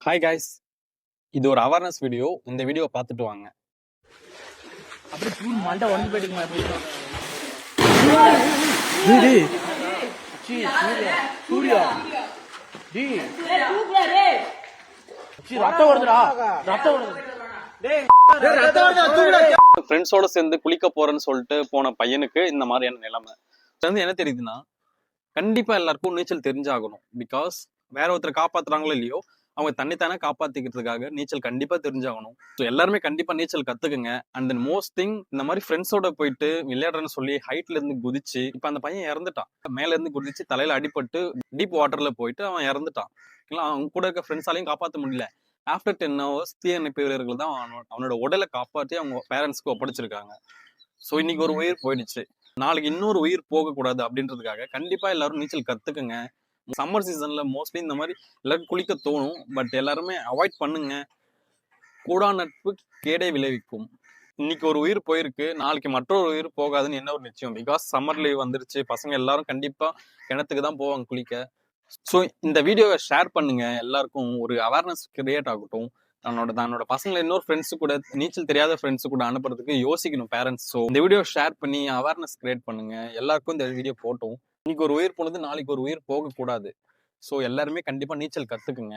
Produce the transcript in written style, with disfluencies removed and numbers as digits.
Hi guys, இது ஒரு awareness video. இந்த வீடியோ பார்த்துட்டு வாங்க. அப்படியே தூள் மண்டை உடஞ்சு போயிட்டுமா சூர்யா ரத்தம் வருதுடா, ரத்தம் வருது. ஃப்ரெண்ட்ஸோட சேர்ந்து குளிக்க போறேன்னு சொல்லிட்டு போன பையனுக்கு இந்த மாதிரியான நிலைமை என்ன தெரியுதுன்னா, கண்டிப்பா எல்லாருக்கும் நீச்சல் தெரிஞ்சாகணும். பிகாஸ் வேற ஒருத்தர் காப்பாத்துறாங்களோ இல்லையோ, அவங்க தன்னைத்தானே காப்பாத்திக்கிறதுக்காக நீச்சல் கண்டிப்பா தெரிஞ்சாகணும். ஸோ எல்லாருமே கண்டிப்பா நீச்சல் கத்துக்குங்க. அண்ட் தென் மோஸ்ட் திங், இந்த மாதிரி ஃப்ரெண்ட்ஸோட போயிட்டு விளையாடுறேன்னு சொல்லி ஹைட்ல இருந்து குதிச்சு, இப்ப அந்த பையன் இறந்துட்டான். மேல இருந்து குதிச்சு தலையில அடிபட்டு டீப் வாட்டர்ல போயிட்டு அவன் இறந்துட்டான். அவங்க கூட இருக்க ஃப்ரெண்ட்ஸாலையும் காப்பாற்ற முடியல. ஆஃப்டர் 10 hours தீயணைப்பு வீரர்கள் தான் அவனோட உடலை காப்பாற்றி அவங்க பேரண்ட்ஸ்க்கு ஒப்படைச்சிருக்காங்க. ஸோ இன்னைக்கு ஒரு உயிர் போயிடுச்சு, நாளைக்கு இன்னொரு உயிர் போகக்கூடாது அப்படின்றதுக்காக கண்டிப்பா எல்லாரும் நீச்சல் கத்துக்குங்க. சம்மர் சீசன்ல மோஸ்ட்லி இந்த மாதிரி எல்லாரும் குளிக்க தோணும். பட் எல்லாருமே அவாய்ட் பண்ணுங்க. கூடா நட்பு கேடை விளைவிக்கும். இன்னைக்கு ஒரு உயிர் போயிருக்கு, நாளைக்கு மற்றொரு உயிர் போகாதுன்னு என்ன ஒரு நிச்சயம். பிகாஸ் சம்மர் லீவ் வந்துருச்சு, பசங்க எல்லாரும் கண்டிப்பா கிணத்துக்கு தான் போவாங்க குளிக்க. ஸோ இந்த வீடியோவை ஷேர் பண்ணுங்க, எல்லாருக்கும் ஒரு அவேர்னஸ் கிரியேட் ஆகட்டும். தன்னோட பசங்களை இன்னொரு ஃப்ரெண்ட்ஸு கூட, நீச்சல் தெரியாத ஃப்ரெண்ட்ஸு கூட அனுப்புறதுக்கு யோசிக்கணும் பேரண்ட்ஸ். ஸோ இந்த வீடியோ ஷேர் பண்ணி அவேர்னஸ் கிரியேட் பண்ணுங்க. எல்லாருக்கும் இந்த வீடியோ போட்டோம். இன்னைக்கு ஒரு உயிர் போனது நாளைக்கு ஒரு உயிர் போகக்கூடாது. ஸோ எல்லாருமே கண்டிப்பா நீச்சல் கத்துக்குங்க.